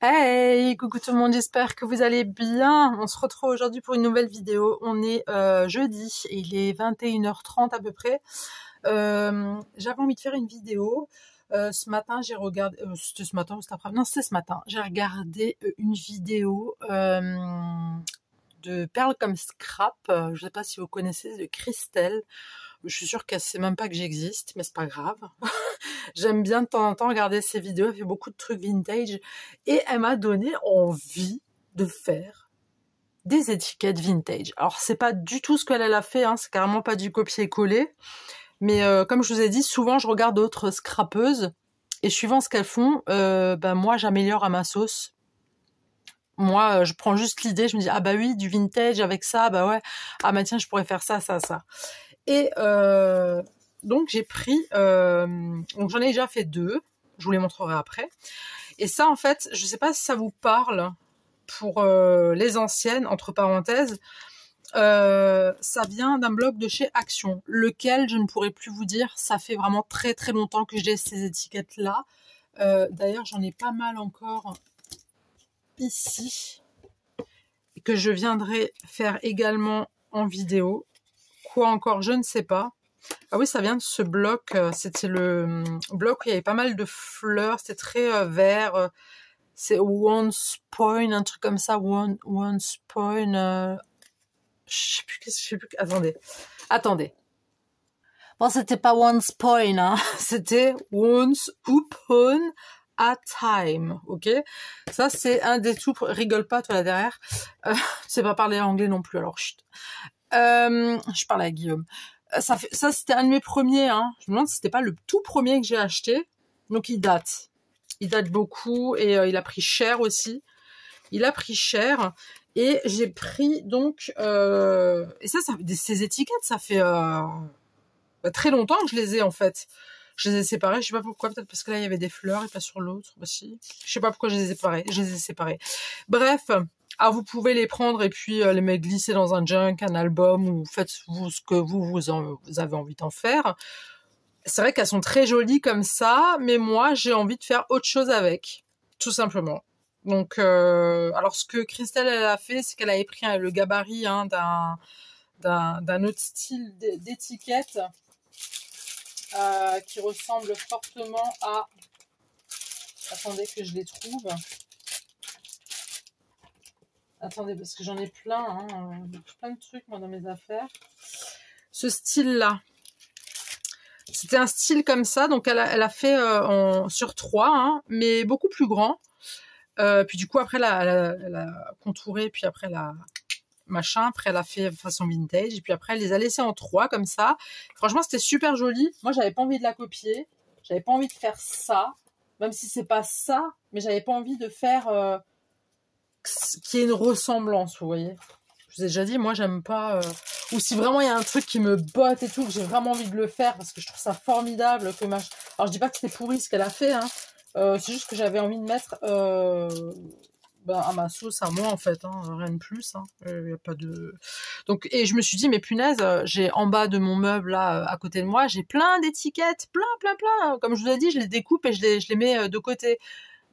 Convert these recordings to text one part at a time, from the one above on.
Hey, coucou tout le monde, j'espère que vous allez bien. On se retrouve aujourd'hui pour une nouvelle vidéo. On est jeudi et il est 21h30 à peu près. J'avais envie de faire une vidéo. Ce matin, j'ai regardé... c'était ce matin ou cet après-midi? Non, c'était ce matin. J'ai regardé une vidéo de perles comme scrap. Je sais pas si vous connaissez, de Christelle. Je suis sûre qu'elle sait même pas que j'existe, mais c'est pas grave. J'aime bien de temps en temps regarder ses vidéos. Elle fait beaucoup de trucs vintage et elle m'a donné envie de faire des étiquettes vintage. Alors c'est pas du tout ce qu'elle a fait, hein, c'est carrément pas du copier-coller. Mais comme je vous ai dit, souvent je regarde d'autres scrapeuses et suivant ce qu'elles font, moi j'améliore à ma sauce. Moi, je prends juste l'idée, je me dis ah bah oui, du vintage avec ça, bah ouais, ah bah tiens, je pourrais faire ça. Et donc j'ai pris, donc j'en ai déjà fait 2, je vous les montrerai après. Et ça en fait, je sais pas si ça vous parle pour les anciennes, entre parenthèses, ça vient d'un blog de chez Action, lequel je ne pourrais plus vous dire, ça fait vraiment très très longtemps que j'ai ces étiquettes là. D'ailleurs j'en ai pas mal encore ici, que je viendrai faire également en vidéo. Quoi encore, je ne sais pas. Ah oui, ça vient de ce bloc. C'était le bloc où il y avait pas mal de fleurs. C'était très vert. C'est Once Point, un truc comme ça. Once Point. Je sais plus. Attendez. Bon, c'était pas Once Point, hein. C'était Once Upon a Time. Ok. Ça, c'est un des tout. Rigole pas, toi là derrière. Tu sais pas parler anglais non plus. Alors, chut. Je parle à Guillaume. Ça c'était un de mes premiers, hein. Je me demande si c'était pas le tout premier que j'ai acheté. Donc il date beaucoup et il a pris cher aussi. Et j'ai pris donc et ces étiquettes, ça fait très longtemps que je les ai en fait. Je les ai séparées, je sais pas pourquoi, peut-être parce que là il y avait des fleurs et pas sur l'autre aussi. Je sais pas pourquoi je les ai séparées. Bref. Ah, vous pouvez les prendre et puis les mettre glisser dans un junk, un album, ou faites-vous ce que vous avez envie d'en faire. C'est vrai qu'elles sont très jolies comme ça, mais moi, j'ai envie de faire autre chose avec, tout simplement. Donc, alors ce que Christelle, elle a fait, c'est qu'elle avait pris le gabarit hein, d'un autre style d'étiquette qui ressemble fortement à... Attendez que je les trouve. Attendez, parce que j'en ai plein, hein, plein de trucs moi dans mes affaires. Ce style-là, c'était un style comme ça, donc elle a fait sur 3, hein, mais beaucoup plus grand. Puis du coup après elle a contouré, puis après après elle a fait façon vintage, et puis après elle les a laissés en 3 comme ça. Franchement c'était super joli. Moi j'avais pas envie de la copier, j'avais pas envie de faire ça, même si c'est pas ça, mais j'avais pas envie de faire qu'il y ait une ressemblance, vous voyez. Je vous ai déjà dit, moi j'aime pas... Ou si vraiment il y a un truc qui me botte et tout, que j'ai vraiment envie de le faire, parce que je trouve ça formidable que Alors je dis pas que c'était pourri ce qu'elle a fait, hein. C'est juste que j'avais envie de mettre à ma sauce, à moi en fait, hein, rien de plus. Hein. Y a pas de... Donc, et je me suis dit, mais punaise, j'ai en bas de mon meuble là, à côté de moi, j'ai plein d'étiquettes, plein. Comme je vous ai dit, je les découpe et je les mets de côté.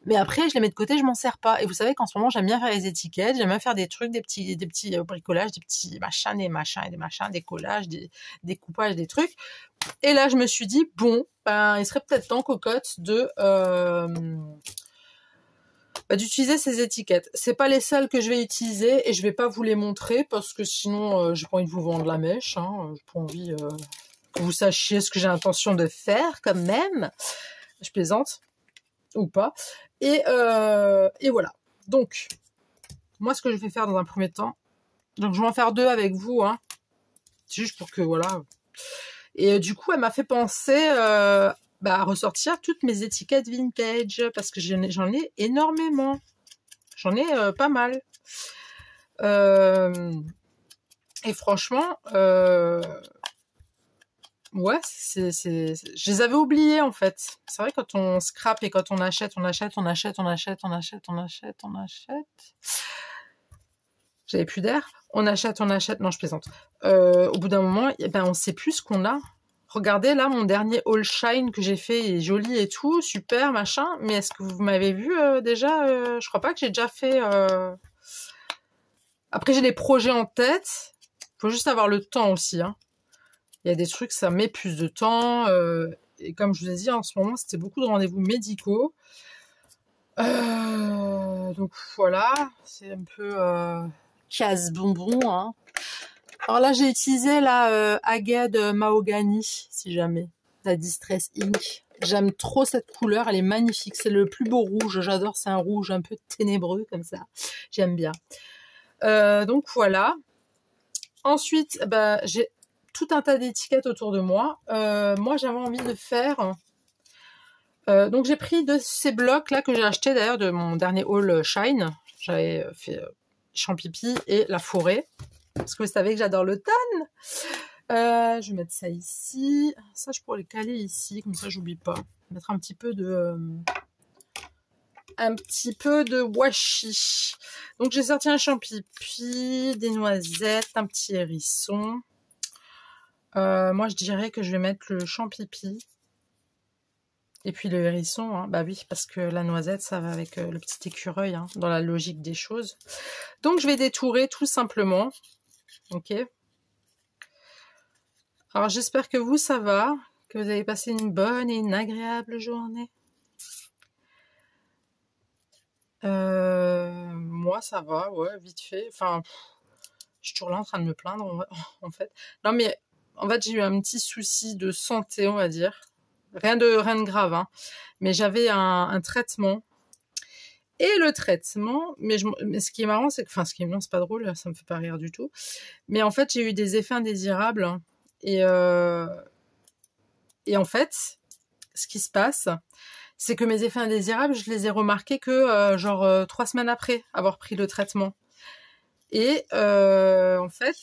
Mais après, je les mets de côté, je m'en sers pas. Et vous savez qu'en ce moment, j'aime bien faire les étiquettes, j'aime bien faire des trucs, des petits bricolages, des petits machins, des collages, des découpages, des trucs. Et là, je me suis dit, bon, il serait peut-être temps, cocotte, d'utiliser ces étiquettes. C'est pas les seules que je vais utiliser et je vais pas vous les montrer parce que sinon, j'ai pas envie de vous vendre la mèche. Hein. J'ai pas envie que vous sachiez ce que j'ai l'intention de faire quand même. Je plaisante. Ou pas. Et voilà. Donc, moi, ce que je vais faire dans un premier temps, donc je vais en faire 2 avec vous, hein. C'est juste pour que, voilà. Et du coup, elle m'a fait penser à ressortir toutes mes étiquettes vintage, parce que j'en ai énormément. J'en ai pas mal. Et franchement, ouais, je les avais oubliés en fait. C'est vrai quand on scrape et quand on achète. J'avais plus d'air. On achète. Non, je plaisante. Au bout d'un moment, on sait plus ce qu'on a. regardez là, mon dernier haul Shine que j'ai fait est joli et tout, super, machin. Mais est-ce que vous m'avez vu déjà je crois pas que j'ai déjà fait... Après, j'ai des projets en tête. Faut juste avoir le temps aussi. Hein. Il y a des trucs, ça met plus de temps. Et comme je vous ai dit, en ce moment, c'était beaucoup de rendez-vous médicaux. Donc voilà, c'est un peu casse-bonbon. Hein. Alors là, j'ai utilisé la agate mahogany, si jamais. La Distress Ink. J'aime trop cette couleur, elle est magnifique. C'est le plus beau rouge, j'adore. C'est un rouge un peu ténébreux comme ça. J'aime bien. Donc voilà. Ensuite, bah, j'ai tout un tas d'étiquettes autour de moi. Moi, j'avais envie de faire... donc j'ai pris de ces blocs là que j'ai acheté d'ailleurs de mon dernier haul Shine. J'avais fait Champipi et la forêt. Parce que vous savez que j'adore l'automne. Je vais mettre ça ici. Ça, je pourrais le caler ici. Comme ça, j'oublie pas. Mettre un petit peu de washi. Donc j'ai sorti un champipi, des noisettes, un petit hérisson. Moi je dirais que je vais mettre le champipi et puis le hérisson. Hein. Bah oui, parce que la noisette ça va avec le petit écureuil hein, dans la logique des choses. Donc je vais détourer tout simplement. Ok. Alors j'espère que vous ça va, que vous avez passé une bonne et une agréable journée. Moi ça va, ouais, vite fait. Enfin, je suis toujours là en train de me plaindre en fait. Non mais en fait j'ai eu un petit souci de santé, on va dire. Rien de grave, hein. Mais j'avais un traitement. Et le traitement, mais ce qui est marrant, c'est que, enfin, non, c'est pas drôle, ça me fait pas rire du tout. Mais en fait, j'ai eu des effets indésirables. Hein. Et en fait, ce qui se passe, c'est que mes effets indésirables, je les ai remarqués que genre 3 semaines après avoir pris le traitement. Et en fait,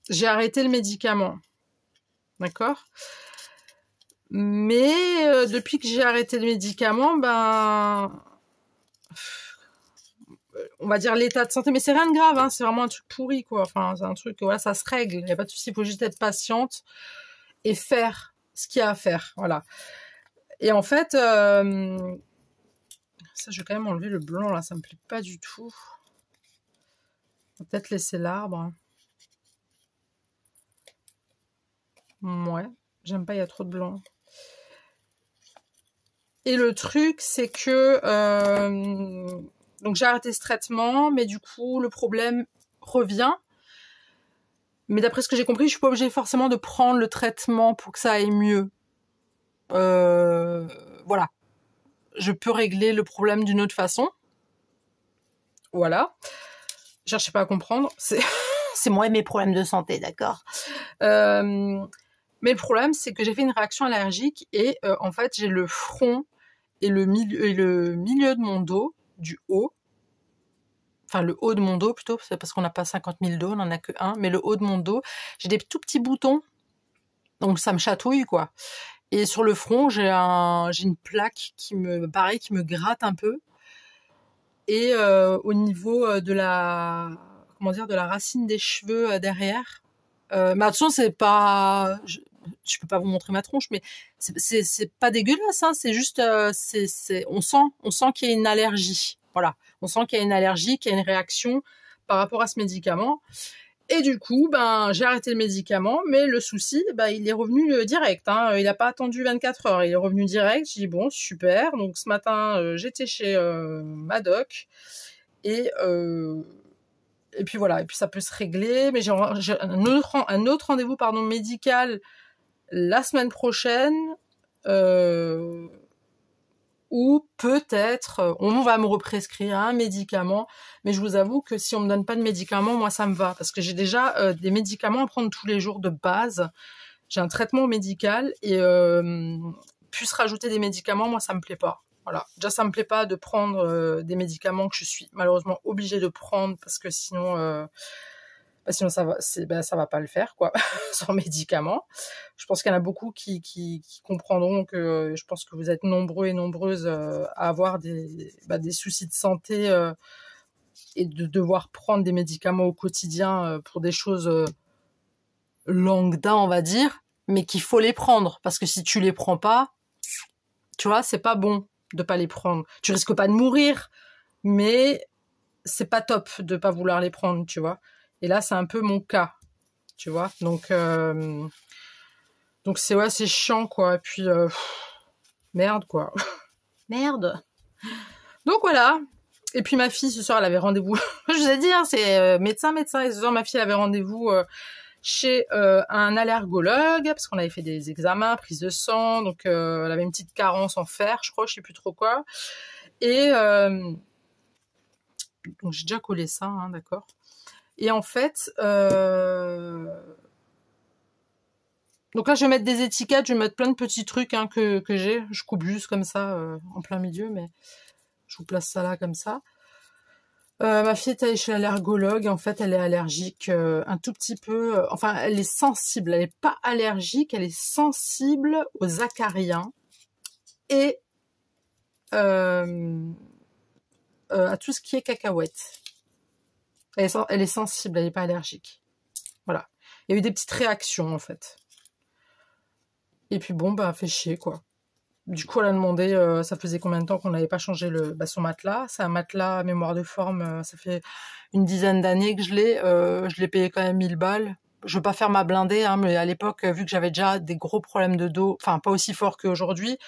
j'ai arrêté le médicament. D'accord ? Mais depuis que j'ai arrêté le médicament, ben... on va dire l'état de santé, mais c'est rien de grave, hein, c'est vraiment un truc pourri, quoi. Enfin, c'est un truc, voilà, ça se règle, il n'y a pas de souci, il faut juste être patiente et faire ce qu'il y a à faire, voilà. Et en fait, ça, je vais quand même enlever le blanc, là, ça me plaît pas du tout. On va peut-être laisser l'arbre. Ouais, j'aime pas, il y a trop de blanc. Et le truc, c'est que... donc j'ai arrêté ce traitement, mais du coup, le problème revient. Mais d'après ce que j'ai compris, je suis pas obligée forcément de prendre le traitement pour que ça aille mieux. Voilà. Je peux régler le problème d'une autre façon. Voilà. Cherchez pas à comprendre. C'est moi et mes problèmes de santé, d'accord. Mais le problème, c'est que j'ai fait une réaction allergique et en fait, j'ai le front et le milieu de mon dos, du haut. Enfin, le haut de mon dos plutôt, c'est parce qu'on n'a pas 50 000 dos, on n'en a que un. Mais le haut de mon dos, j'ai des tout petits boutons. Donc ça me chatouille, quoi. Et sur le front, j'ai une plaque qui me gratte un peu. Et au niveau de la racine des cheveux derrière. Mais attention, c'est pas, je peux pas vous montrer ma tronche, mais c'est pas dégueulasse, hein. C'est juste, on sent qu'il y a une allergie. Voilà, on sent qu'il y a une allergie, qu'il y a une réaction par rapport à ce médicament. Et du coup, ben, j'ai arrêté le médicament, mais le souci, ben, il est revenu direct. Hein. Il n'a pas attendu 24 heures, il est revenu direct. J'ai dit bon, super. Donc ce matin, j'étais chez Madoc et puis voilà. Et puis ça peut se régler. Mais j'ai un autre rendez-vous médical la semaine prochaine. Ou peut-être on va me represcrire un médicament, mais je vous avoue que si on me donne pas de médicaments, moi ça me va, parce que j'ai déjà des médicaments à prendre tous les jours de base, j'ai un traitement médical, et plus rajouter des médicaments, moi ça me plaît pas. Voilà, déjà ça me plaît pas de prendre des médicaments que je suis malheureusement obligée de prendre, parce que sinon ça va pas le faire, quoi, sans médicaments. Je pense qu'il y en a beaucoup qui comprendront que je pense que vous êtes nombreux et nombreuses à avoir des soucis de santé et de devoir prendre des médicaments au quotidien pour des choses lambda, on va dire, mais qu'il faut les prendre. Parce que si tu les prends pas, tu vois, c'est pas bon de pas les prendre. Tu risques pas de mourir, mais c'est pas top de pas vouloir les prendre, tu vois. Et là, c'est un peu mon cas, tu vois. Donc c'est ouais, c'est chiant, quoi. Et puis, merde, quoi. Merde. Donc voilà. Et puis ma fille, ce soir, elle avait rendez-vous. Je vous ai dit, hein, c'est médecin. Et ce soir, ma fille, elle avait rendez-vous chez un allergologue, parce qu'on avait fait des examens, prise de sang. Donc, elle avait une petite carence en fer, je crois, je sais plus trop quoi. Et donc, j'ai déjà collé ça, hein, d'accord. Et en fait... donc là, je vais mettre des étiquettes, je vais mettre plein de petits trucs hein, que j'ai. Je coupe juste comme ça, en plein milieu, mais je vous place ça là, comme ça. Ma fille est allée chez l'allergologue. En fait, elle est allergique un tout petit peu. Enfin, elle est sensible. Elle n'est pas allergique, elle est sensible aux acariens et à tout ce qui est cacahuètes. Elle est sensible, elle n'est pas allergique. Voilà. Il y a eu des petites réactions, en fait. Et puis bon, bah, fait chier, quoi. Du coup, elle a demandé, ça faisait combien de temps qu'on n'avait pas changé son matelas. C'est un matelas mémoire de forme, ça fait une dizaine d'années que je l'ai payé quand même 1000 balles. Je veux pas faire ma blindée, hein, mais à l'époque, vu que j'avais déjà des gros problèmes de dos, enfin pas aussi fort qu'aujourd'hui,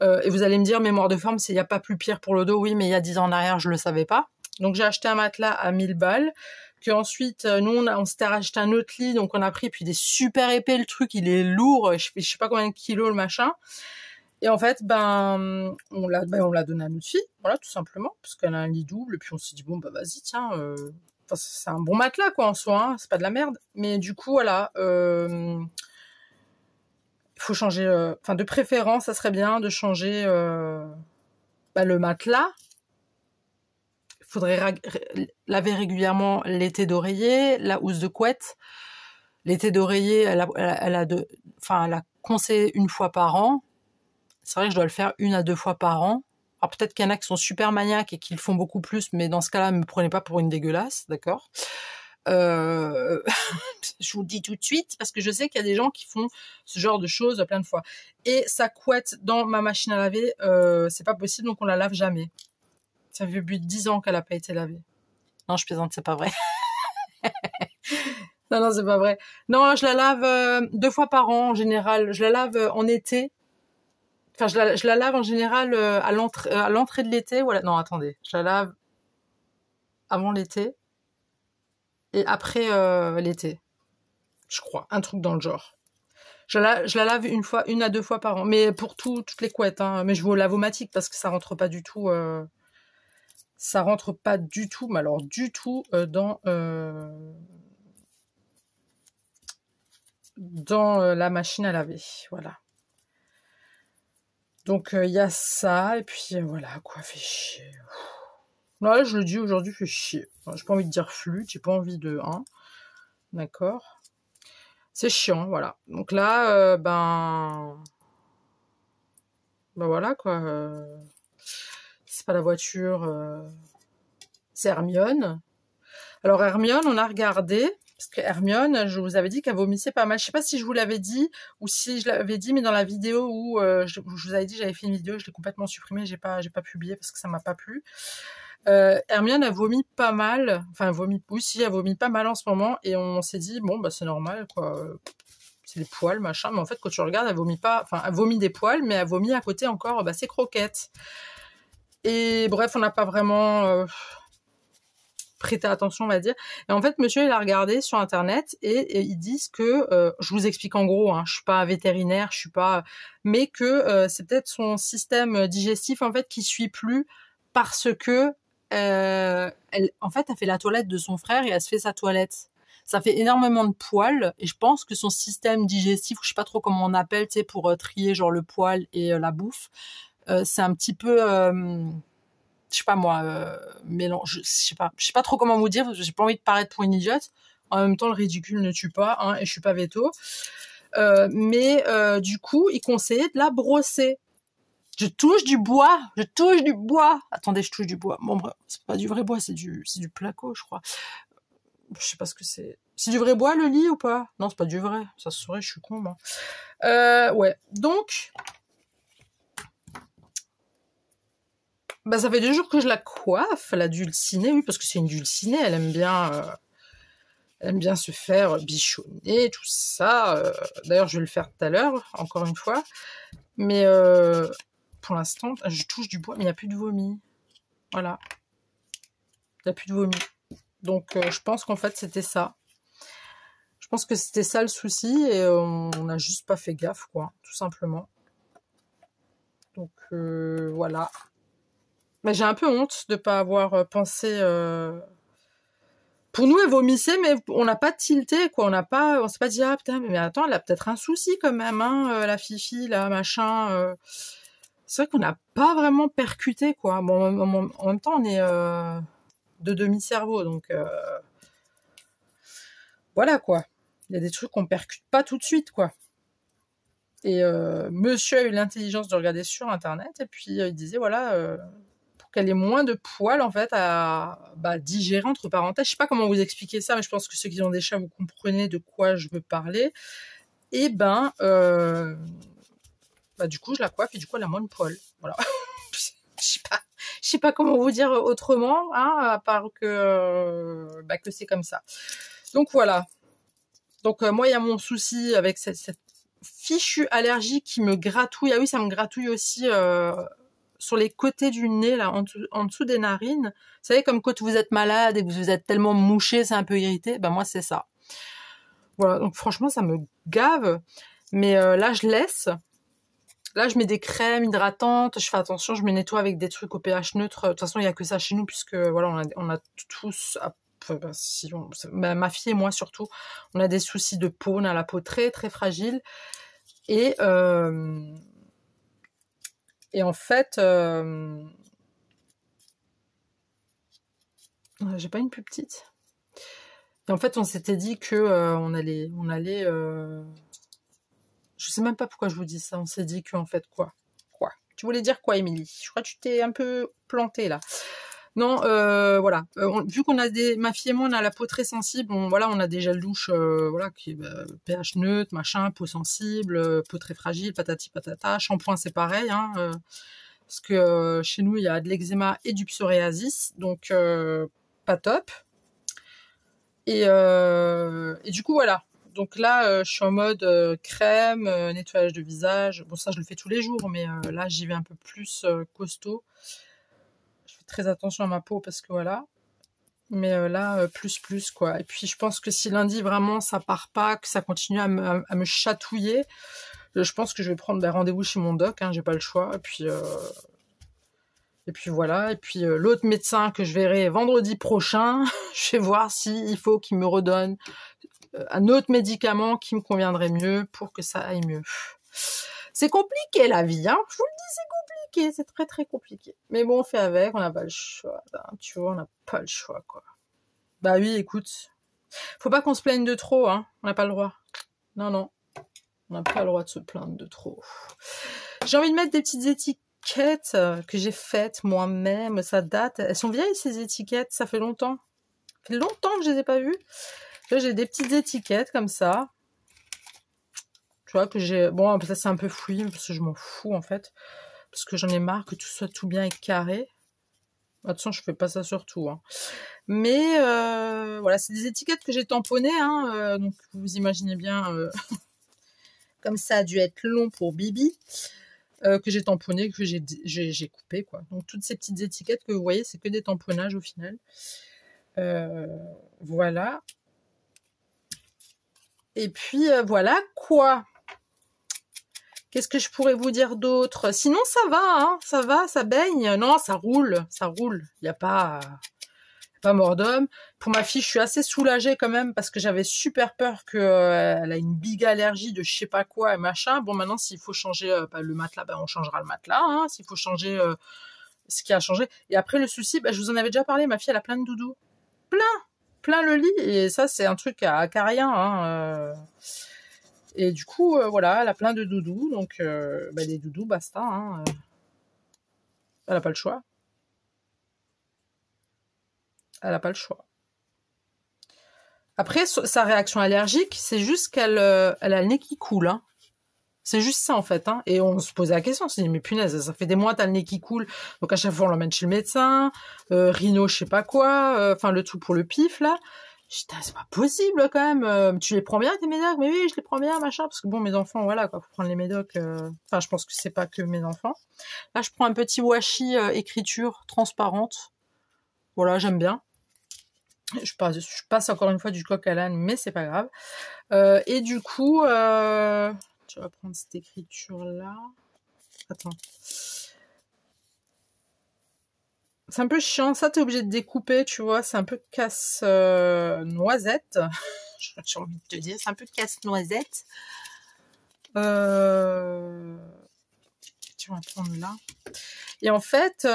et vous allez me dire, mémoire de forme, il n'y a pas plus pire pour le dos. Oui, mais il y a 10 ans en arrière, je le savais pas. Donc j'ai acheté un matelas à 1000 balles, que ensuite, nous, on s'était racheté un autre lit, donc on a pris, puis des super épais, le truc, il est lourd, je sais pas combien de kilos le machin. Et en fait, on l'a donné à notre fille, voilà, tout simplement, parce qu'elle a un lit double, et puis on s'est dit, bon, bah vas-y, tiens, c'est un bon matelas, quoi, en soi, hein, c'est pas de la merde. Mais du coup, voilà, il faut changer, enfin, de préférence, ça serait bien de changer le matelas. Il faudrait laver régulièrement l'été d'oreiller, la housse de couette. L'été d'oreiller, elle a conseillé une fois par an. C'est vrai que je dois le faire 1 à 2 fois par an. Alors peut-être qu'il y en a qui sont super maniaques et qui le font beaucoup plus, mais dans ce cas-là, ne me prenez pas pour une dégueulasse, d'accord. Je vous le dis tout de suite, parce que je sais qu'il y a des gens qui font ce genre de choses plein de fois. Et sa couette dans ma machine à laver, c'est pas possible, donc on la lave jamais. Ça fait plus de 10 ans qu'elle n'a pas été lavée. Non, je plaisante, c'est pas vrai. Non, c'est pas vrai. Non, je la lave 2 fois par an en général. Je la lave en été. Enfin, je la lave en général à l'entrée de l'été. Voilà. Non, attendez. Je la lave avant l'été et après l'été. Je crois. Un truc dans le genre. Je la lave 1 à 2 fois par an. Mais pour toutes les couettes. Hein. Mais je vais au lavomatique parce que ça rentre pas du tout. Ça rentre pas du tout. Mais alors du tout dans la machine à laver. Voilà. Donc, il y a ça, et puis voilà, quoi, fait chier. Ouais, je le dis aujourd'hui, fait chier. Enfin, j'ai pas envie de dire flûte, j'ai pas envie de... Hein, d'accord. C'est chiant, voilà. Donc là, voilà, quoi. C'est pas la voiture, c'est Hermione. Alors, Hermione, on a regardé... Parce que Hermione, je vous avais dit qu'elle vomissait pas mal. Je sais pas si je vous l'avais dit ou si je l'avais dit, mais dans la vidéo où je vous avais dit, j'avais fait une vidéo, je l'ai complètement supprimée, j'ai pas publié parce que ça m'a pas plu. Hermione a vomi pas mal. Enfin, elle vomit pas mal en ce moment. Et on s'est dit, bon, bah c'est normal, quoi. C'est les poils, machin. Mais en fait, quand tu regardes, elle vomit pas... Enfin, elle vomit des poils, mais elle vomit à côté encore ses croquettes. Et bref, on n'a pas vraiment... prêter attention, on va dire. Et en fait, monsieur, il a regardé sur Internet et ils disent que, je vous explique en gros, hein, je suis pas vétérinaire, je suis pas, mais que c'est peut-être son système digestif en fait qui suit plus parce que elle fait la toilette de son frère et elle se fait sa toilette. Ça fait énormément de poils et je pense que son système digestif, je sais pas trop comment on appelle, tu sais, pour trier genre le poil et la bouffe, c'est un petit peu je sais pas moi, mélange, je sais pas trop comment vous dire, j'ai pas envie de paraître pour une idiote. En même temps, le ridicule ne tue pas, hein, et je suis pas véto. Mais du coup, il conseillait de la brosser. Je touche du bois. Attendez, je touche du bois. Bon, bref, c'est pas du vrai bois, c'est du placo, je crois. Je sais pas ce que c'est. C'est du vrai bois le lit ou pas? Non, c'est pas du vrai. Ça se saurait, je suis con, moi. Ouais. Donc, bah, ça fait 2 jours que je la coiffe, la dulcinée, oui, parce que c'est une dulcinée, elle aime bien se faire bichonner, tout ça. D'ailleurs, je vais le faire tout à l'heure, encore une fois. Mais pour l'instant, je touche du bois, mais il n'y a plus de vomi. Voilà. Il n'y a plus de vomi. Donc, je pense qu'en fait, c'était ça. Je pense que c'était ça le souci et on n'a juste pas fait gaffe, quoi, tout simplement. Donc, voilà. Mais j'ai un peu honte de ne pas avoir pensé... Pour nous, elle vomissait, mais on n'a pas tilté, quoi. On s'est pas dit, ah putain, mais attends, elle a peut-être un souci quand même, hein, la fifi, là, machin. C'est vrai qu'on n'a pas vraiment percuté, quoi. Bon, en même temps, on est de demi-cerveau, donc voilà, quoi. Il y a des trucs qu'on percute pas tout de suite, quoi. Et monsieur a eu l'intelligence de regarder sur Internet, et puis il disait, voilà... pour qu'elle ait moins de poils en fait à digérer entre parenthèses. Je sais pas comment vous expliquer ça, mais je pense que ceux qui ont des chats, vous comprenez de quoi je veux parler. Et du coup je la coiffe et du coup elle a moins de poils. Voilà. Je sais pas comment vous dire autrement, hein, à part que c'est comme ça. Donc voilà. Donc moi il y a mon souci avec cette fichue allergie qui me gratouille. Ah oui, ça me gratouille aussi sur les côtés du nez, là, en dessous des narines. Vous savez, comme quand vous êtes malade et que vous êtes tellement mouché, c'est un peu irrité. Ben moi, c'est ça. Voilà, donc franchement, ça me gave. Mais là, je laisse. Là, je mets des crèmes hydratantes. Je fais attention, je me nettoie avec des trucs au pH neutre. De toute façon, il n'y a que ça chez nous, puisque voilà, on a tous... ma fille et moi surtout, on a des soucis de peau, on a la peau très très fragile. Et en fait, j'ai pas une plus petite. Et en fait, on s'était dit que on allait. Je sais même pas pourquoi je vous dis ça. On s'est dit qu'en fait quoi. Tu voulais dire quoi, Émilie? Je crois que tu t'es un peu plantée là. Non, voilà. Vu qu'on a ma fille et moi, on a la peau très sensible. Voilà, on a des gels douche, voilà, qui pH neutre, machin, peau sensible, peau très fragile, patati patata. Shampoing, c'est pareil, hein. Parce que chez nous, il y a de l'eczéma et du psoriasis, donc pas top. Et du coup, voilà. Donc là, je suis en mode crème, nettoyage de visage. Bon, ça, je le fais tous les jours, mais là, j'y vais un peu plus costaud. Je fais très attention à ma peau parce que voilà. Mais là, plus, quoi. Et puis, je pense que si lundi, vraiment, ça part pas, que ça continue à me chatouiller, je pense que je vais prendre des rendez-vous chez mon doc, hein, j'ai pas le choix. Et puis voilà, et puis l'autre médecin que je verrai vendredi prochain, je vais voir s'il faut qu'il me redonne un autre médicament qui me conviendrait mieux pour que ça aille mieux. C'est compliqué la vie, hein. Je vous le dis, c'est compliqué, c'est très très compliqué. Mais bon, on fait avec, on n'a pas le choix. Tu vois, on n'a pas le choix, quoi. Bah oui, écoute, faut pas qu'on se plaigne de trop, hein. On n'a pas le droit. Non, on n'a pas le droit de se plaindre de trop. J'ai envie de mettre des petites étiquettes que j'ai faites moi-même. Ça date. Elles sont vieilles ces étiquettes. Ça fait longtemps. Ça fait longtemps que je les ai pas vues. Là, j'ai des petites étiquettes comme ça. Tu vois que j'ai. Bon, ça c'est un peu fouillis parce que je m'en fous en fait, parce que j'en ai marre que tout soit tout bien et carré. Attention, je fais pas ça sur tout, hein. Mais voilà, c'est des étiquettes que j'ai tamponnées, hein. Donc vous imaginez bien. Comme ça a dû être long pour Bibi. Que j'ai tamponné, que j'ai coupé, quoi. Donc toutes ces petites étiquettes que vous voyez, c'est que des tamponnages au final. Voilà. Et puis voilà quoi. Qu'est-ce que je pourrais vous dire d'autre? Sinon ça va, hein, ça va, ça baigne. Non, ça roule, ça roule. Il n'y a pas mort d'homme. Pour ma fille, je suis assez soulagée quand même parce que j'avais super peur qu'elle a une big allergie de je sais pas quoi et machin. Bon, maintenant, s'il faut changer le matelas, on changera le matelas. Hein, s'il faut changer ce qui a changé. Et après, le souci, je vous en avais déjà parlé, ma fille, elle a plein de doudous. Plein le lit. Et ça, c'est un truc à rien. Hein, Et du coup, voilà, elle a plein de doudous. Donc, les doudous, basta. Hein, elle a pas le choix. Elle n'a pas le choix. Après, sa réaction allergique, c'est juste qu'elle elle a le nez qui coule. Hein. C'est juste ça, en fait. Hein. Et on se posait la question, on se dit, mais punaise, ça fait des mois, t'as le nez qui coule. Donc à chaque fois, on l'emmène chez le médecin, rhino, je sais pas quoi, enfin le tout pour le pif, là. Putain, c'est pas possible, quand même. Tu les prends bien, tes médocs? Mais oui, je les prends bien, machin. Parce que bon, mes enfants, voilà, quoi, faut prendre les médocs. Enfin, je pense que c'est pas que mes enfants. Là, je prends un petit washi écriture transparente. Voilà, j'aime bien. Je passe encore une fois du coq à l'âne, mais c'est pas grave. Et du coup, tu vas prendre cette écriture-là. Attends. C'est un peu chiant. Ça, t'es obligé de découper, tu vois. C'est un peu casse-noisette. J'ai envie de te dire. C'est un peu casse-noisette. Tu vas prendre là. Et en fait...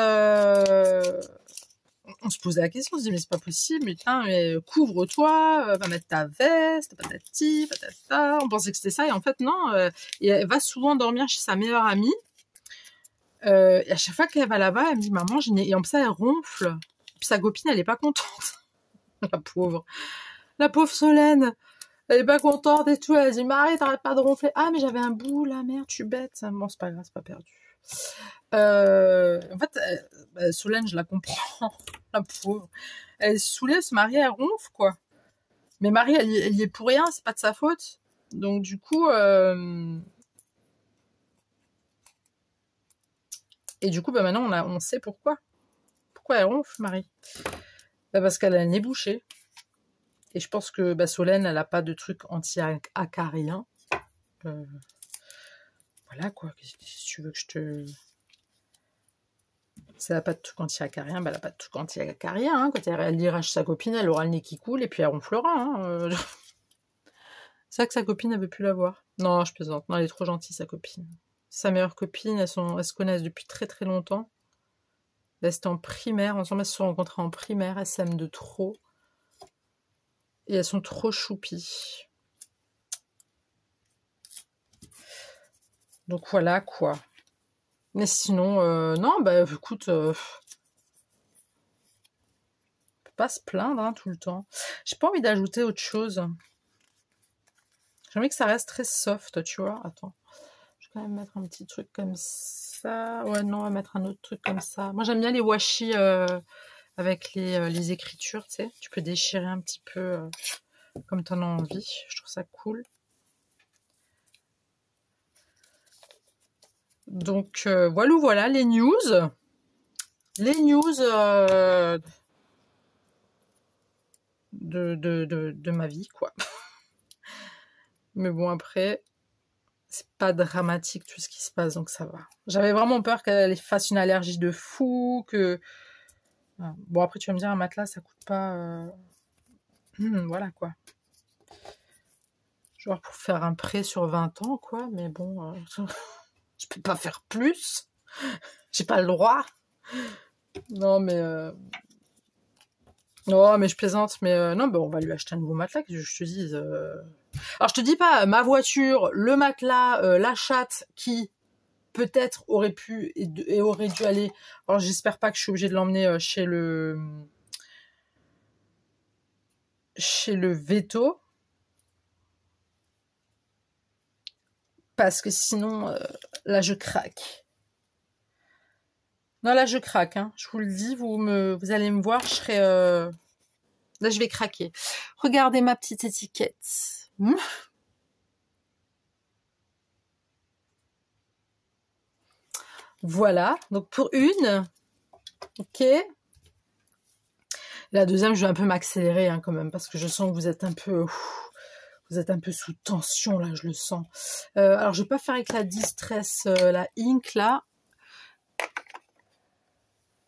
on se posait la question, on se dit mais c'est pas possible, putain, mais couvre-toi, va mettre ta veste, patati, patata. On pensait que c'était ça, et en fait non. Et elle va souvent dormir chez sa meilleure amie. Et à chaque fois qu'elle va là-bas, elle me dit maman, et en plus elle ronfle. Puis sa copine, elle est pas contente. La pauvre Solène, elle est pas contente et tout. Elle dit Marie, t'arrêtes pas de ronfler. Ah mais j'avais un bout là, merde, tu bête. Bon c'est pas grave, c'est pas perdu. En fait, Solène, je la comprends, la pauvre. Elle se soulève, se marie, elle ronfle, quoi. Mais Marie, elle y est pour rien, c'est pas de sa faute. Donc, du coup... Et du coup, maintenant, on sait pourquoi. Pourquoi elle ronfle, Marie? Parce qu'elle a le nez bouché. Et je pense que Solène, elle a pas de truc anti-acarien. Voilà, quoi. Si tu veux que je te... Si elle n'a pas de truc anti-acarien, elle n'a pas de truc anti-acarien. Hein. Quand elle ira chez sa copine, elle aura le nez qui coule et puis elle ronflera. Hein. C'est ça que sa copine, elle veut plus la voir. Non, je plaisante. Non, elle est trop gentille, sa copine. Sa meilleure copine, elles se connaissent depuis très très longtemps. Elles étaient en primaire. Ensemble, elles se sont rencontrées en primaire. Elles s'aiment de trop. Et elles sont trop choupies. Donc voilà, quoi. Mais sinon, non, écoute, on peut pas se plaindre hein, tout le temps. J'ai pas envie d'ajouter autre chose. J'ai envie que ça reste très soft, tu vois. Attends, je vais quand même mettre un petit truc comme ça. Ouais, non, on va mettre un autre truc comme ça. Moi, j'aime bien les washi avec les écritures, tu sais. Tu peux déchirer un petit peu comme tu en as envie. Je trouve ça cool. Donc, voilà les news. Les news de ma vie, quoi. Mais bon, après, c'est pas dramatique tout ce qui se passe, donc ça va. J'avais vraiment peur qu'elle fasse une allergie de fou, que... Bon, après, tu vas me dire, un matelas, ça coûte pas... voilà, quoi. Genre pour faire un prêt sur 20 ans, quoi. Mais bon, je peux pas faire plus. J'ai pas le droit. Non, mais... Non, mais je plaisante. Mais non, on va lui acheter un nouveau matelas, que je te dise. Alors, je te dis pas, ma voiture, le matelas, la chatte qui... peut-être aurait pu et aurait dû aller. Alors j'espère pas que je suis obligée de l'emmener chez le veto, parce que sinon là je craque. Non là je craque, hein. Je vous le dis, vous allez me voir, je serai là je vais craquer. Regardez ma petite étiquette. Voilà, donc pour une, ok. La deuxième, je vais un peu m'accélérer hein, quand même, parce que je sens que vous êtes un peu sous tension, là, je le sens. Alors, je vais pas faire avec la Distress, la Ink, là.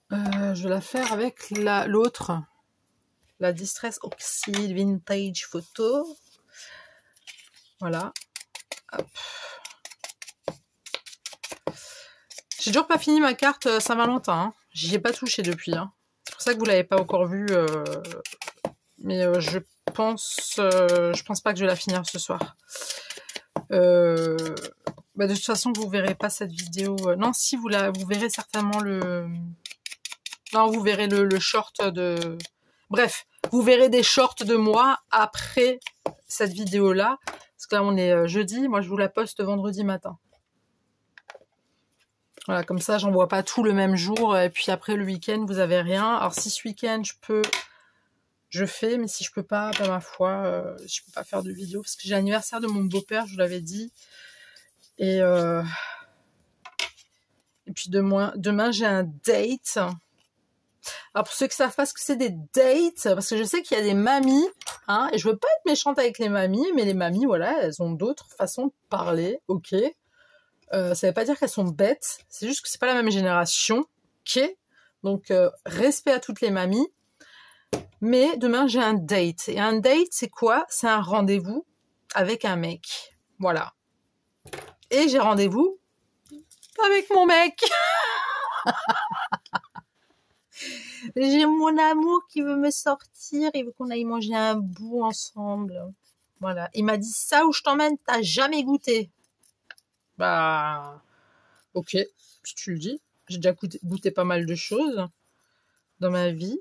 Je vais la faire avec l'autre, la Distress Oxide Vintage Photo. Voilà. Hop. J'ai toujours pas fini ma carte Saint-Valentin. Hein. J'y ai pas touché depuis. Hein. C'est pour ça que vous l'avez pas encore vu. Mais je pense pas que je vais la finir ce soir. De toute façon, vous verrez pas cette vidéo. Non, si vous verrez certainement le. Non, vous verrez le short de. Bref, vous verrez des shorts de moi après cette vidéo-là. Parce que là, on est jeudi. Moi, je vous la poste vendredi matin. Voilà, comme ça, j'envoie pas tout le même jour. Et puis après, le week-end, vous avez rien. Alors, si ce week-end, je fais. Mais si je peux pas, bah, ma foi, je peux pas faire de vidéo. Parce que j'ai l'anniversaire de mon beau-père, je vous l'avais dit. Et puis demain, j'ai un date. Alors pour ceux qui savent pas ce que c'est des dates, parce que je sais qu'il y a des mamies, hein, et je veux pas être méchante avec les mamies, mais les mamies, voilà, elles ont d'autres façons de parler, ok. Ça veut pas dire qu'elles sont bêtes, c'est juste que c'est pas la même génération, ok. Donc respect à toutes les mamies. Mais demain j'ai un date, et un date c'est quoi? C'est un rendez-vous avec un mec, voilà. Et j'ai rendez-vous avec mon mec. J'ai mon amour qui veut me sortir, il veut qu'on aille manger un bout ensemble. Voilà. Il m'a dit ça où je t'emmène, t'as jamais goûté. Bah, ok, si tu le dis. J'ai déjà goûté pas mal de choses dans ma vie.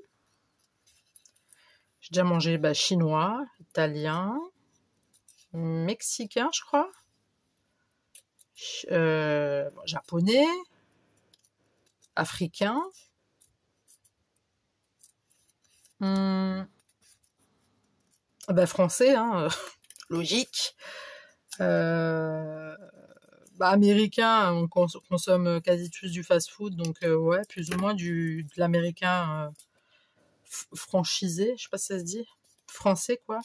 J'ai déjà mangé chinois, italien, mexicain, je crois. Japonais, africain. Français, hein, logique. Américain, on consomme quasi tous du fast-food, donc ouais, plus ou moins de l'américain franchisé, je sais pas si ça se dit, français quoi.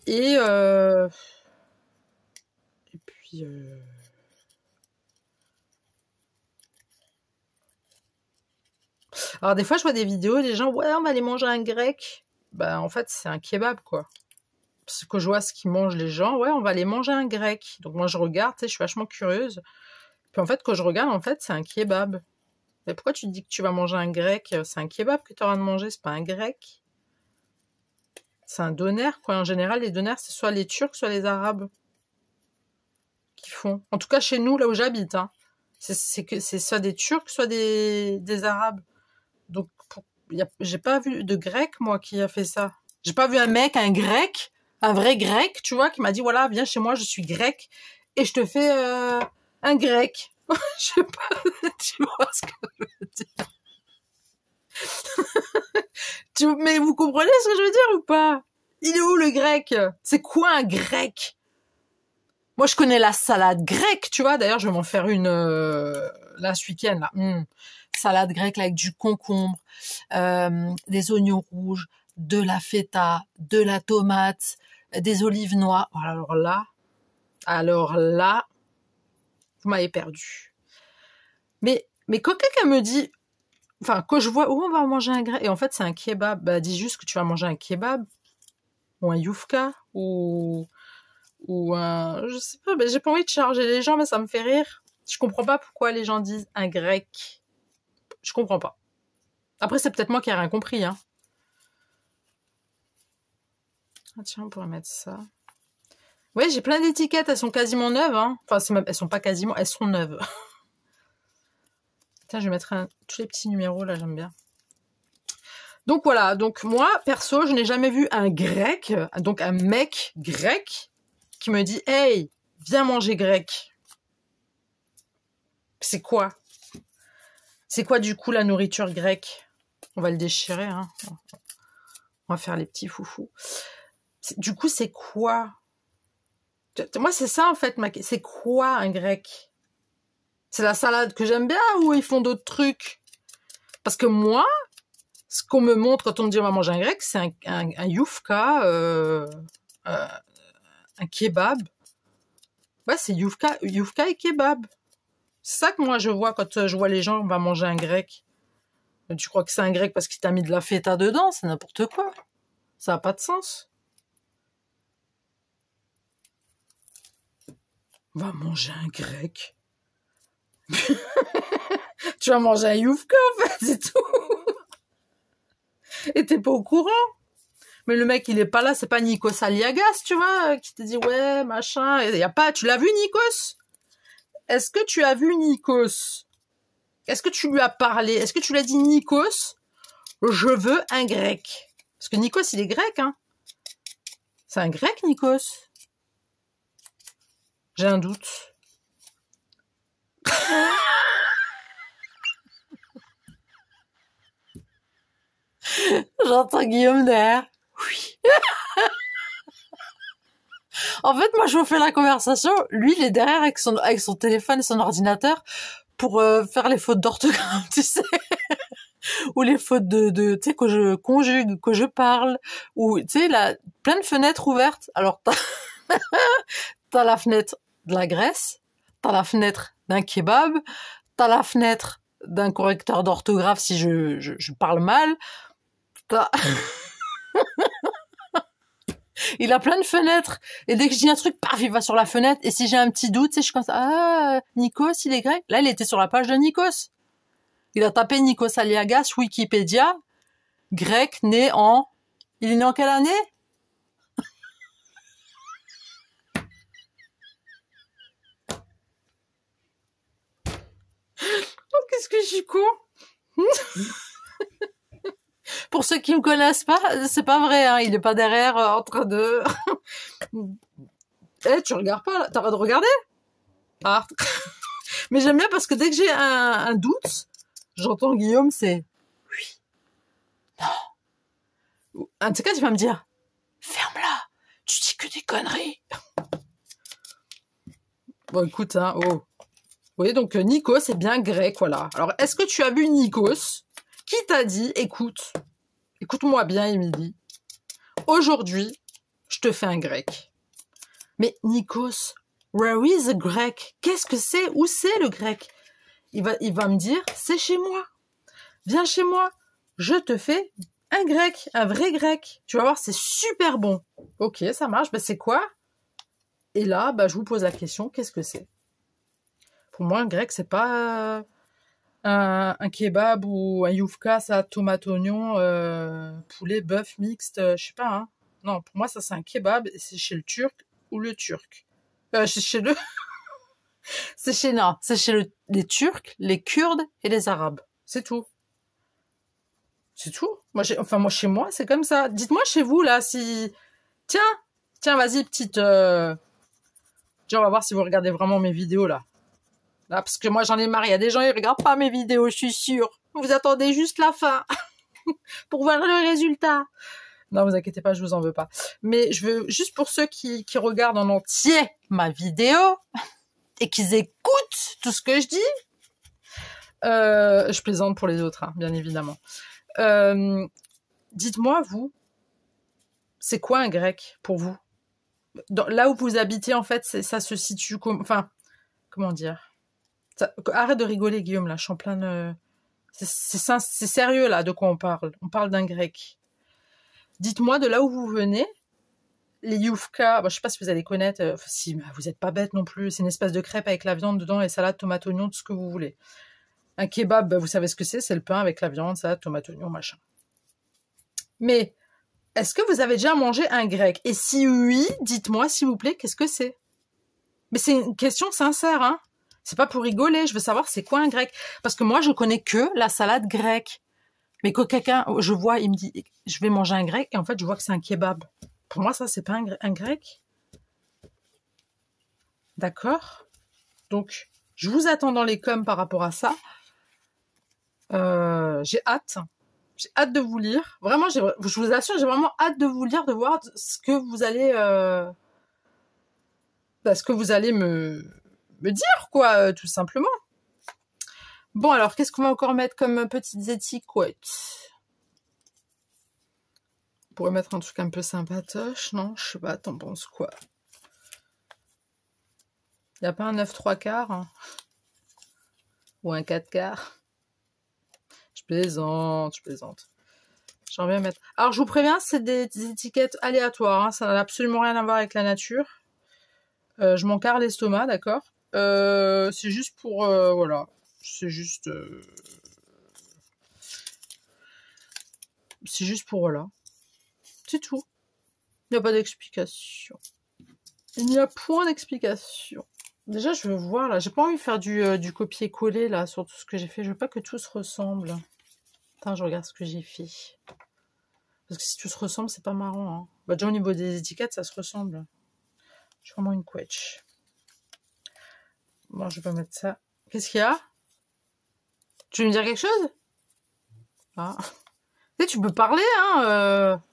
Et puis alors des fois je vois des vidéos, des gens ouais on va aller manger un grec, en fait c'est un kebab quoi. Parce que je vois ce qu'ils mangent les gens, ouais on va aller manger un grec. Donc moi je regarde, tu sais, je suis vachement curieuse. Puis en fait quand je regarde, en fait c'est un kebab. Mais pourquoi tu dis que tu vas manger un grec? C'est un kebab que tu auras de manger, c'est pas un grec. C'est un doner quoi. En général les doners c'est soit les Turcs soit les Arabes qui font. En tout cas chez nous là où j'habite, hein. C'est soit des Turcs soit des Arabes. Donc j'ai pas vu de grec moi qui a fait ça. J'ai pas vu un mec, un grec, un vrai grec, tu vois, qui m'a dit voilà viens chez moi je suis grec et je te fais un grec. Je sais pas, tu vois ce que je veux dire. Mais vous comprenez ce que je veux dire ou pas? Il est où le grec? C'est quoi un grec? Moi je connais la salade grecque, tu vois. D'ailleurs je vais m'en faire une là ce week-end là. Salade grecque là, avec du concombre, des oignons rouges, de la feta, de la tomate, des olives noires. Alors là, vous m'avez perdu. Mais quand quelqu'un me dit, enfin, quand je vois où on va manger un grec, et en fait c'est un kebab, dis juste que tu vas manger un kebab, ou un youfka, ou un, je sais pas, j'ai pas envie de charger les gens, mais ça me fait rire. Je comprends pas pourquoi les gens disent un grec. Je comprends pas. Après, c'est peut-être moi qui ai rien compris, hein. Ah tiens, on pourrait mettre ça. Oui, j'ai plein d'étiquettes, elles sont quasiment neuves, hein. Enfin, elles sont pas quasiment, elles sont neuves. Tiens, je vais mettre tous les petits numéros, là, j'aime bien. Donc voilà, donc moi, perso, je n'ai jamais vu un grec, donc un mec grec, qui me dit « Hey, viens manger grec ». C'est quoi? C'est quoi, du coup, la nourriture grecque? On va le déchirer, hein. On va faire les petits foufous. Du coup, c'est quoi? Moi, c'est ça, en fait. C'est quoi un grec? C'est la salade que j'aime bien ou ils font d'autres trucs? Parce que moi, ce qu'on me montre quand on me dit on va manger un grec, c'est un youfka, un kebab. Ouais, c'est youfka et kebab. C'est ça que moi, je vois quand je vois les gens, on va manger un grec. Tu crois que c'est un grec parce qu'il t'a mis de la feta dedans? C'est n'importe quoi. Ça n'a pas de sens. On va manger un grec. Tu vas manger un youfka, en fait, c'est tout. Et t'es pas au courant. Mais le mec, il est pas là, c'est pas Nikos Aliagas, tu vois, qui te dit, ouais, machin. Y a pas, tu l'as vu, Nikos? Est-ce que tu as vu Nikos? Est-ce que tu lui as parlé? Est-ce que tu lui as dit, Nikos, Je veux un grec. Parce que Nikos, il est grec, hein. C'est un grec, Nikos. J'ai un doute. J'entends Guillaume derrière. Oui. En fait, moi, je vous fais la conversation. Lui, il est derrière avec son téléphone et son ordinateur pour faire les fautes d'orthographe, tu sais. Ou les fautes tu sais, que je conjugue, que je parle. Ou, tu sais, là, plein de fenêtres ouvertes. Alors, t'as la fenêtre de la Grèce, t'as la fenêtre d'un kebab, t'as la fenêtre d'un correcteur d'orthographe si je parle mal. Il a plein de fenêtres. Et dès que je dis un truc, paf, il va sur la fenêtre. Et si j'ai un petit doute, tu sais, je commence, Nikos, il est grec. Là, il était sur la page de Nikos. Il a tapé Nikos Aliagas, Wikipédia, grec, né en... Il est né en quelle année? Oh, qu'est-ce que je suis con. Pour ceux qui me connaissent pas, c'est pas vrai, hein. Il est pas derrière en train de... Tu regardes pas, là. T'arrêtes de regarder? Ah. Mais j'aime bien parce que dès que j'ai un doute, j'entends Guillaume, c'est... Oui. Non. Un de ces cas, tu vas me dire... Ferme-la. Tu dis que des conneries. Bon, écoute, hein. Oh. Vous voyez, donc Nikos, c'est bien grec, voilà. Alors, est-ce que tu as vu Nikos qui t'a dit, écoute-moi bien, Émilie. Aujourd'hui, je te fais un grec. Mais Nikos, where is the grec? Qu'est-ce que c'est? Où c'est le grec? Il va me dire, c'est chez moi. Viens chez moi. Je te fais un grec, un vrai grec. Tu vas voir, c'est super bon. Ok, ça marche. Ben, c'est quoi? Et là, je vous pose la question, qu'est-ce que c'est? Pour moi, un grec, c'est pas un kebab ou un youfka, ça, tomate, oignon, poulet, bœuf, mixte, je sais pas, hein. Non, pour moi, ça, c'est un kebab, et c'est chez le turc ou le turc. C'est chez le... c'est chez les Turcs, les Kurdes et les Arabes. C'est tout. C'est tout. Moi, chez moi, c'est comme ça. Dites-moi chez vous, là, si... Tiens, vas-y, petite... Tiens, on va voir si vous regardez vraiment mes vidéos, là. Là, parce que moi, j'en ai marre. Il y a des gens, ils regardent pas mes vidéos, je suis sûre. Vous attendez juste la fin pour voir le résultat. Non, vous inquiétez pas, je vous en veux pas. Mais je veux juste pour ceux qui regardent en entier ma vidéo et qui écoutent tout ce que je dis. Je plaisante pour les autres, hein, bien évidemment. Dites-moi, vous, c'est quoi un grec pour vous? Là où vous habitez, en fait, ça se situe enfin, comment dire? Arrête de rigoler, Guillaume, là, je suis en plein de... C'est sérieux, là, de quoi on parle. On parle d'un grec. Dites-moi, de là où vous venez, les youfka, je sais pas si vous allez connaître, si vous êtes pas bête non plus, c'est une espèce de crêpe avec la viande dedans, les salades, tomates, oignons, tout ce que vous voulez. Un kebab, vous savez ce que c'est le pain avec la viande, salade, tomates, oignons, machin. Mais, est-ce que vous avez déjà mangé un grec? Et si oui, dites-moi, s'il vous plaît, qu'est-ce que c'est? Mais c'est une question sincère, hein. C'est pas pour rigoler, je veux savoir c'est quoi un grec. Parce que moi, je connais que la salade grecque. Mais que quelqu'un, je vois, il me dit, je vais manger un grec, et en fait, je vois que c'est un kebab. Pour moi, ça, c'est pas un grec. D'accord? Donc, je vous attends dans les coms par rapport à ça. J'ai hâte. J'ai hâte de vous lire. Vraiment, je vous assure, j'ai vraiment hâte de vous lire, de voir ce que vous allez... ce que vous allez me dire, quoi, tout simplement. Bon, alors, qu'est-ce qu'on va encore mettre comme petites étiquettes? On pourrait mettre un truc un peu sympatoche, non? Je sais pas, t'en penses quoi? Y a pas un 9 3/4 hein? Ou un 4/4? Je plaisante. J'en viens mettre... Alors, je vous préviens, c'est des étiquettes aléatoires, hein, ça n'a absolument rien à voir avec la nature. Je m'en carre l'estomac, d'accord? C'est juste pour... voilà. C'est juste pour... Voilà. C'est tout. Il n'y a pas d'explication. Il n'y a point d'explication. Déjà, je veux voir, là. J'ai pas envie de faire du copier-coller, là, sur tout ce que j'ai fait. Je veux pas que tout se ressemble. Attends, je regarde ce que j'ai fait. Parce que si tout se ressemble, c'est pas marrant. Hein. Bah, déjà, au niveau des étiquettes, ça se ressemble. Je suis vraiment une quetch. Bon, je vais pas mettre ça. Qu'est-ce qu'il y a? Tu veux me dire quelque chose? Ah. Tu sais, tu peux parler, hein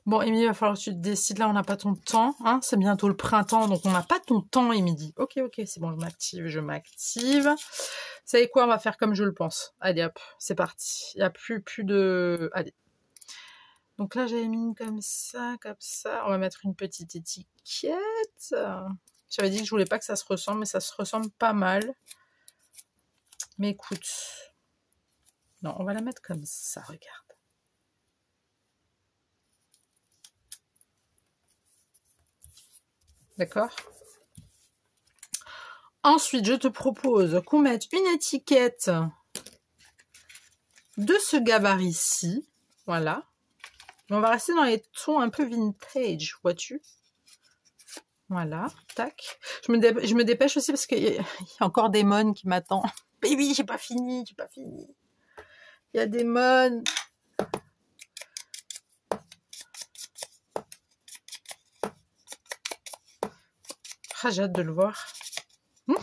Bon, Émilie, il va falloir que tu te décides. Là, on n'a pas ton temps. Hein, c'est bientôt le printemps, donc on n'a pas ton temps, Émilie. Ok, c'est bon, je m'active, je m'active. Vous savez quoi? On va faire comme je le pense. Allez, hop, c'est parti. Il n'y a plus de... Allez. Donc là, j'avais mis comme ça, comme ça. On va mettre une petite étiquette. J'avais dit que je voulais pas que ça se ressemble, mais ça se ressemble pas mal. Mais écoute... Non, on va la mettre comme ça, regarde. D'accord? Ensuite, je te propose qu'on mette une étiquette de ce gabarit-ci. Voilà. Mais on va rester dans les tons un peu vintage, vois-tu? Voilà, tac. Je me dépêche aussi parce qu'il y a encore des mônes qui m'attendent. Baby, j'ai pas fini, j'ai pas fini. Il y a des mônes. Ah, j'ai hâte de le voir. Vous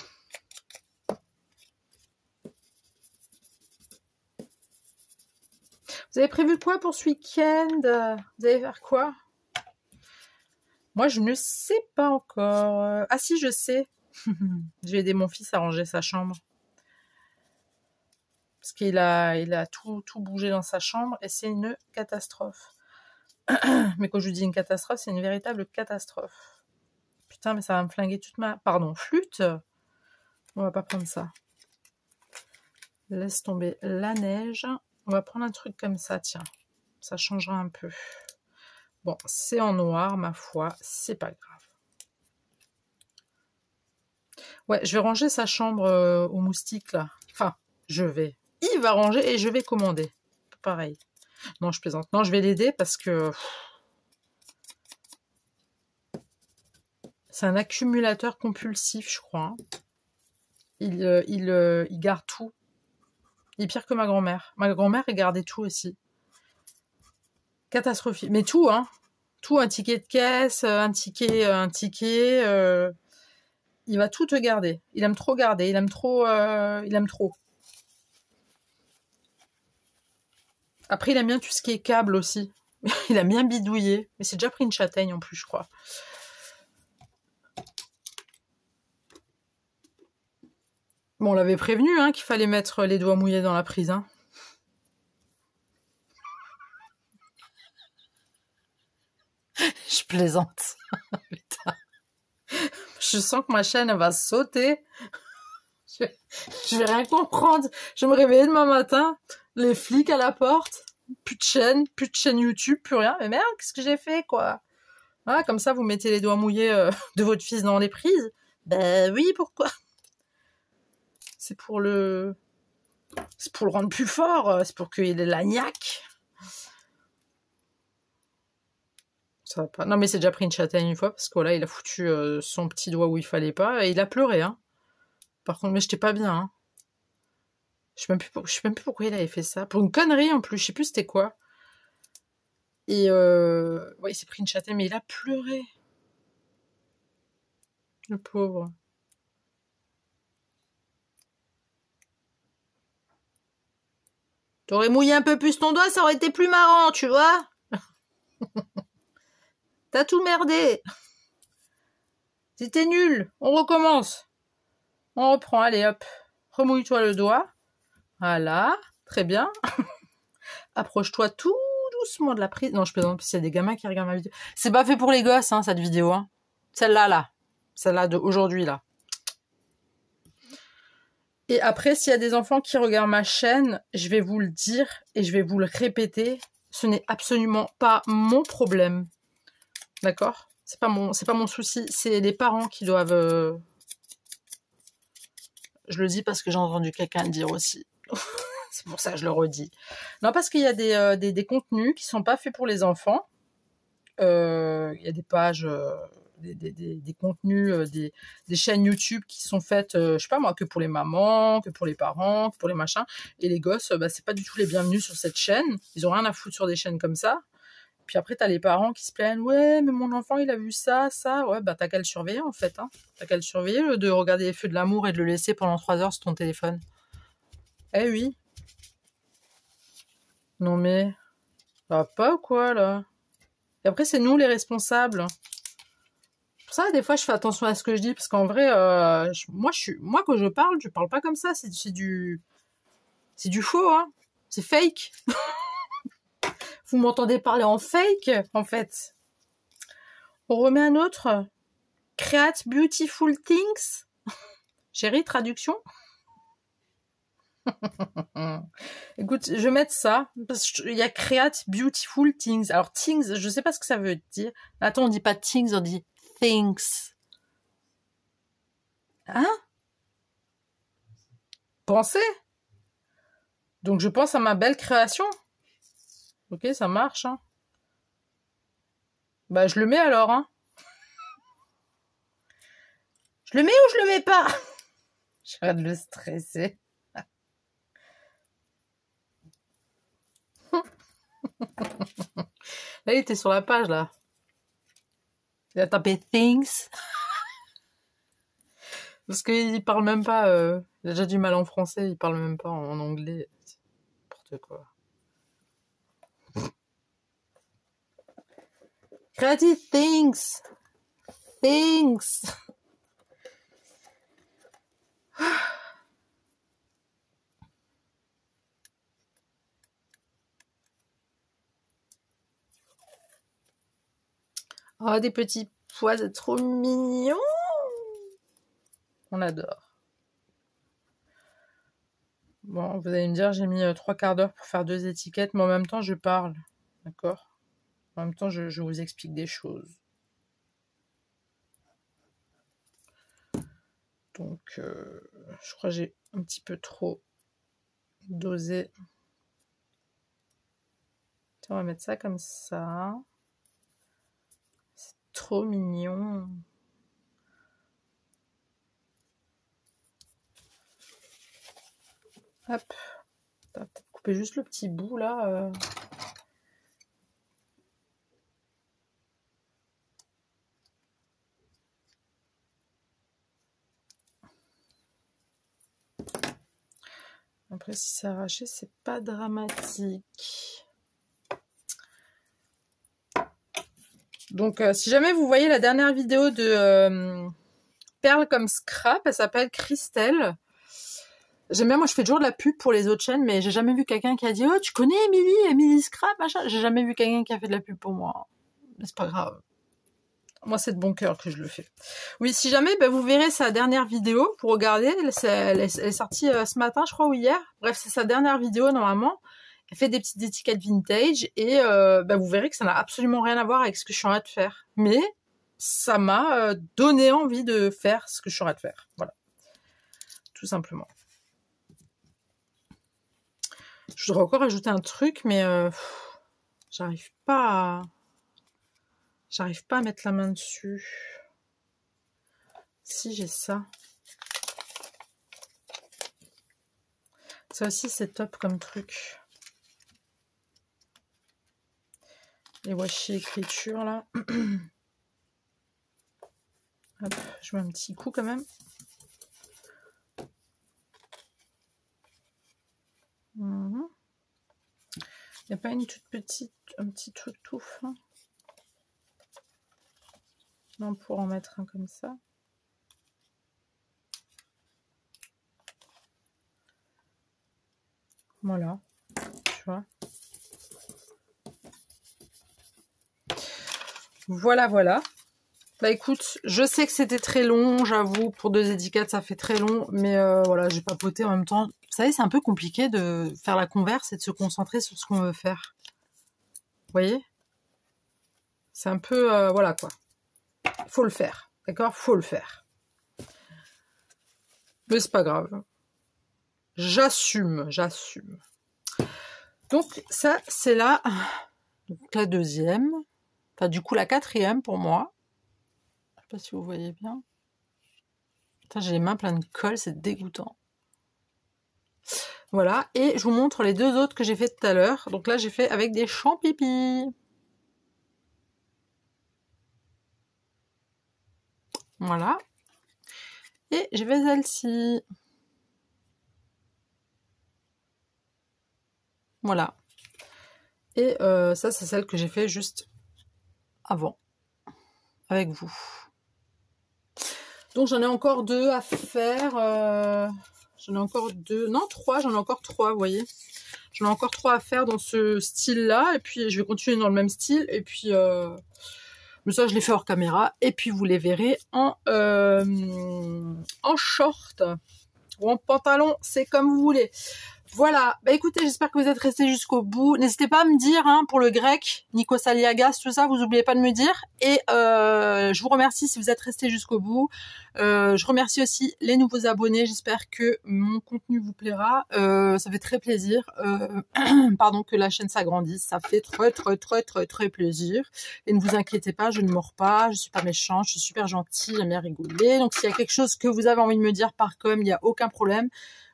avez prévu quoi pour ce week-end? Vous allez faire quoi? Moi, je ne sais pas encore. Ah si, je sais. Je vais aider mon fils à ranger sa chambre. Parce qu'il a tout bougé dans sa chambre et c'est une catastrophe. Mais quand je dis une catastrophe, c'est une véritable catastrophe. Putain, mais ça va me flinguer toute ma... Pardon, flûte. On va pas prendre ça. Laisse tomber la neige. On va prendre un truc comme ça, tiens. Ça changera un peu. Bon, c'est en noir, ma foi. C'est pas grave. Ouais, je vais ranger sa chambre aux moustiques, là. Enfin, je vais. Il va ranger et je vais commander. Pareil. Non, je plaisante. Non, je vais l'aider parce que... C'est un accumulateur compulsif, je crois. Il garde tout. Il est pire que ma grand-mère. Ma grand-mère, elle gardait tout aussi. Catastrophique. Mais tout, hein. Tout, un ticket de caisse, un ticket. Il va tout te garder. Il aime trop garder. Il aime trop. Après, il aime bien tout ce qui est câble aussi. Il aime bien bidouiller. Mais c'est déjà pris une châtaigne en plus, je crois. Bon, on l'avait prévenu hein, qu'il fallait mettre les doigts mouillés dans la prise. Hein. Je plaisante. Putain. Je sens que ma chaîne elle va sauter. Je vais rien comprendre. Je vais me réveiller demain matin, les flics à la porte, plus de chaîne YouTube, plus rien. Mais merde, qu'est-ce que j'ai fait, quoi? Voilà, comme ça, vous mettez les doigts mouillés de votre fils dans les prises. Ben oui, pourquoi? C'est pour le rendre plus fort, c'est pour qu'il ait la niaque. Ça va pas. Non, mais c'est déjà pris une châtaigne une fois, parce que voilà, il a foutu son petit doigt où il fallait pas, et il a pleuré, hein. Par contre, mais j'étais pas bien, hein. Je sais même plus pourquoi il avait fait ça. Pour une connerie, en plus, je sais plus c'était quoi. Et ouais, il s'est pris une châtaigne, mais il a pleuré. Le pauvre. T'aurais mouillé un peu plus ton doigt, ça aurait été plus marrant, tu vois. T'as tout merdé. C'était nul. On recommence. On reprend, allez hop. Remouille-toi le doigt. Voilà, très bien. Approche-toi tout doucement de la prise. Non, je plaisante, parce qu'il y a des gamins qui regardent ma vidéo. C'est pas fait pour les gosses, hein, cette vidéo. Hein. Celle-là, là. Celle-là d'aujourd'hui, là. Et après, s'il y a des enfants qui regardent ma chaîne, je vais vous le dire et je vais vous le répéter. Ce n'est absolument pas mon problème. D'accord? C'est pas mon souci. C'est les parents qui doivent... Je le dis parce que j'ai entendu quelqu'un le dire aussi. C'est pour ça que je le redis. Non, parce qu'il y a des contenus qui sont pas faits pour les enfants. il y a des pages, des contenus, des chaînes YouTube qui sont faites, je sais pas moi, que pour les mamans, que pour les parents, que pour les machins. Et les gosses, bah, c'est pas du tout les bienvenus sur cette chaîne. Ils ont rien à foutre sur des chaînes comme ça. Puis après, t'as les parents qui se plaignent. Ouais, mais mon enfant, il a vu ça, ça. Ouais, bah t'as qu'à le surveiller en fait. Hein. T'as qu'à le surveiller, de regarder les feux de l'amour et de le laisser pendant 3 heures sur ton téléphone. Eh oui. Non mais, ça va pas ou quoi là? Et après, c'est nous les responsables. Pour ça, des fois, je fais attention à ce que je dis, parce qu'en vrai, moi, quand je parle pas comme ça. C'est du faux, hein. C'est fake. Vous m'entendez parler en fake, en fait. On remet un autre. Create beautiful things. Chérie, traduction. Écoute, je vais mettre ça, parce qu'il y a create beautiful things. Alors, things, je sais pas ce que ça veut dire. Attends, on dit pas things, on dit things. Hein? Pensez. Donc, je pense à ma belle création. Ok, ça marche, hein. Bah, je le mets alors, hein. Je le mets ou je le mets pas? J'arrête de le stresser. Là, il était sur la page, là. Il a tapé things. Parce qu'il parle même pas... il a déjà du mal en français, il parle même pas en anglais. N'importe quoi. Creative things. Things. Oh, des petits pois, c'est trop mignon. On adore. Bon, vous allez me dire, j'ai mis 3 quarts d'heure pour faire 2 étiquettes, mais en même temps, je parle. D'accord? En même temps, je vous explique des choses. Donc, je crois que j'ai un petit peu trop dosé. Tiens, on va mettre ça comme ça. C'est trop mignon. Hop. On va peut-être couper juste le petit bout, là. Après, si c'est arraché, c'est pas dramatique. Donc, si jamais vous voyez la dernière vidéo de Perle comme Scrap, elle s'appelle Christelle. J'aime bien, moi je fais toujours de la pub pour les autres chaînes, mais j'ai jamais vu quelqu'un qui a dit « Oh, tu connais Emily Scrap, machin ?» J'ai jamais vu quelqu'un qui a fait de la pub pour moi. Mais c'est pas grave. Moi, c'est de bon cœur que je le fais. Oui, si jamais, vous verrez sa dernière vidéo pour regarder. Elle est sortie ce matin, je crois, ou hier. Bref, c'est sa dernière vidéo, normalement. Elle fait des petites étiquettes vintage. Et vous verrez que ça n'a absolument rien à voir avec ce que je suis en train de faire. Mais ça m'a donné envie de faire ce que je suis en train de faire. Voilà. Tout simplement. Je voudrais encore ajouter un truc, mais j'arrive pas à mettre la main dessus. Si, j'ai ça. Ça aussi, c'est top comme truc. Les washi écriture, là. Hop, je mets un petit coup quand même. Il n'y a pas une toute petite, un petit truc tout fin? Non, pour en mettre un comme ça. Voilà, tu vois. Voilà. Bah écoute, je sais que c'était très long, j'avoue, pour 2 étiquettes, ça fait très long, mais voilà, j'ai papoté en même temps. Vous savez, c'est un peu compliqué de faire la converse et de se concentrer sur ce qu'on veut faire. Vous voyez? C'est un peu, voilà quoi. Faut le faire, d'accord? Faut le faire. Mais c'est pas grave. J'assume. Donc ça, c'est la deuxième. Enfin, du coup, la 4e pour moi. Je sais pas si vous voyez bien. Putain, j'ai les mains pleines de colle, c'est dégoûtant. Voilà, et je vous montre les 2 autres que j'ai fait tout à l'heure. Donc là, j'ai fait avec des champignons. Voilà. Et je vais celle-ci. Voilà. Et ça, c'est celle que j'ai fait juste avant, avec vous. Donc j'en ai encore 2 à faire. J'en ai encore 2, non 3, j'en ai encore 3, vous voyez. J'en ai encore 3 à faire dans ce style-là. Et puis je vais continuer dans le même style. Et puis mais ça, je l'ai fait hors caméra. Et puis vous les verrez en short ou en pantalon, c'est comme vous voulez. Voilà, bah écoutez, j'espère que vous êtes restés jusqu'au bout. N'hésitez pas à me dire, hein, pour le grec, Nikos Aliagas, tout ça, vous n'oubliez pas de me dire. Et je vous remercie si vous êtes restés jusqu'au bout. Je remercie aussi les nouveaux abonnés. J'espère que mon contenu vous plaira. Ça fait très plaisir. Pardon, que la chaîne s'agrandisse. Ça fait très plaisir. Et ne vous inquiétez pas, je ne mords pas. Je suis pas méchante. Je suis super gentille. J'aime bien rigoler. Donc s'il y a quelque chose que vous avez envie de me dire par com, il n'y a aucun problème.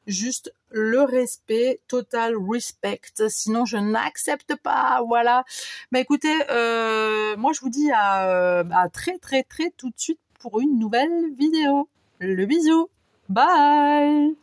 Juste le respect, total respect, sinon je n'accepte pas, voilà. Bah écoutez, moi je vous dis à très tout de suite pour une nouvelle vidéo. Le bisou, bye.